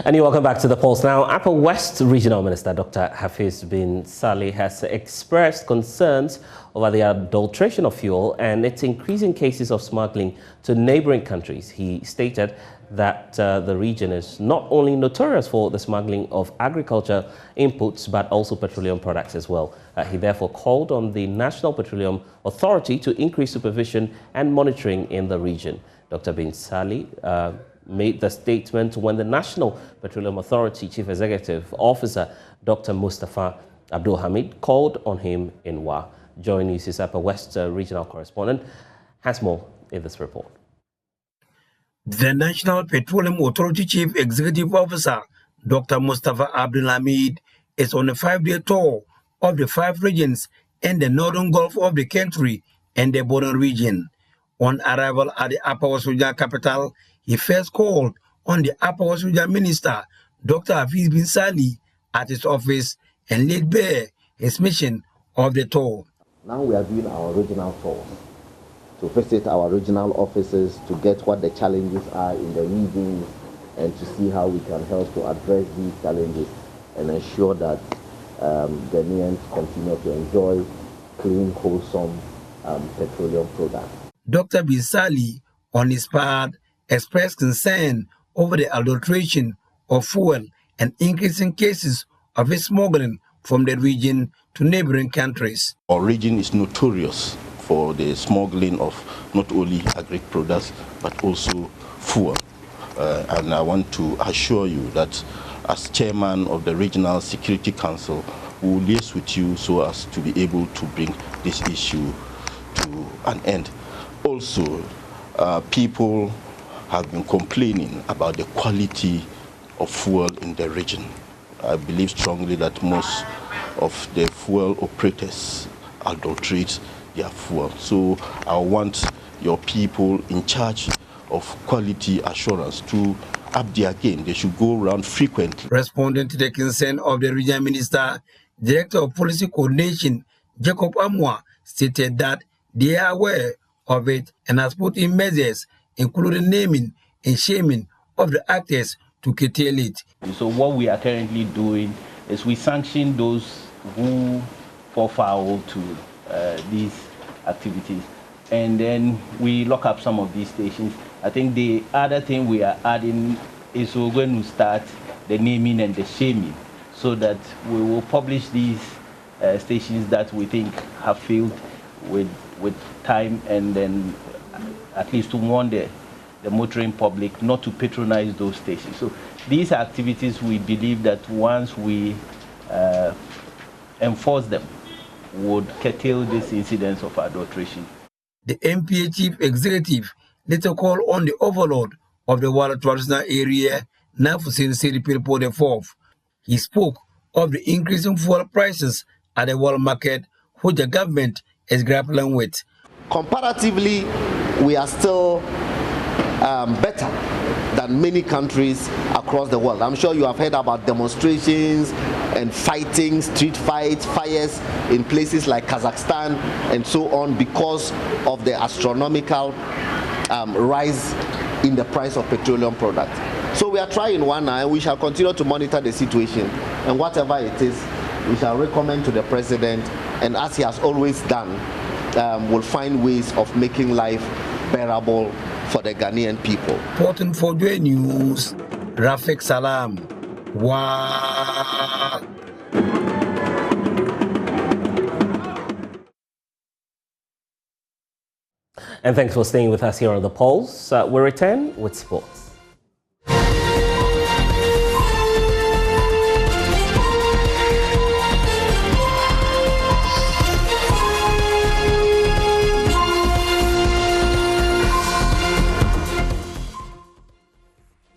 And you're welcome back to the Pulse. Now, Upper West Regional Minister Dr. Hafiz bin Salih has expressed concerns over the adulteration of fuel and its increasing cases of smuggling to neighboring countries. He stated that the region is not only notorious for the smuggling of agriculture inputs, but also petroleum products as well. He therefore called on the National Petroleum Authority to increase supervision and monitoring in the region. Dr. bin Salih made the statement when the National Petroleum Authority Chief Executive Officer Dr. Mustafa Abdul Hamid called on him in Wa. JoyNews' Upper West regional correspondent has more in this report. The National Petroleum Authority Chief Executive Officer Dr. Mustafa Abdul Hamid is on a 5-day tour of the 5 regions in the northern Gulf of the country and the border region. On arrival at the Upper West Regional capital, he first called on the Upper West Regional Minister, Dr. Hafiz bin Salih, at his office and laid bare his mission of the tour. Now we are doing our regional tours to visit our regional offices to get what the challenges are in the regions and to see how we can help to address these challenges and ensure that Ghanaians continue to enjoy clean, wholesome petroleum products. Dr. bin Salih, on his part, expressed concern over the adulteration of fuel and increasing cases of smuggling from the region to neighboring countries. Our region is notorious for the smuggling of not only agri products but also fuel. And I want to assure you that as chairman of the Regional Security Council, we will liaise with you so as to be able to bring this issue to an end. Also, people have been complaining about the quality of fuel in the region. I believe strongly that most of the fuel operators adulterate their fuel. So I want your people in charge of quality assurance to up their game. They should go around frequently. Responding to the concern of the regional minister, Director of Policy Coordination, Jacob Amwa, stated that they are aware of it and has put in measures, including naming and shaming of the actors to curtail it. So what we are currently doing is we sanction those who fall foul to these activities, and then we lock up some of these stations. I think the other thing we are adding is we're going to start the naming and the shaming, so that we will publish these stations that we think have failed with time, and then at least to warn the motoring public not to patronize those stations. So these are activities we believe that once we enforce them would curtail this incidence of adulteration. The NPA chief executive later called on the overlord of the Wala traditional area, Nafusin Siripilpo IV. He spoke of the increasing fuel prices at the world market, which the government is grappling with. Comparatively, we are still better than many countries across the world. I'm sure you have heard about demonstrations and fighting, street fights, fires in places like Kazakhstan and so on because of the astronomical rise in the price of petroleum products. So we are trying one eye. We shall continue to monitor the situation, and whatever it is, we shall recommend to the president, and as he has always done, will find ways of making life bearable for the Ghanaian people. Reporting for JoyNews, Rafik Salam. Wow. And thanks for staying with us here on The Pulse. We return with sports.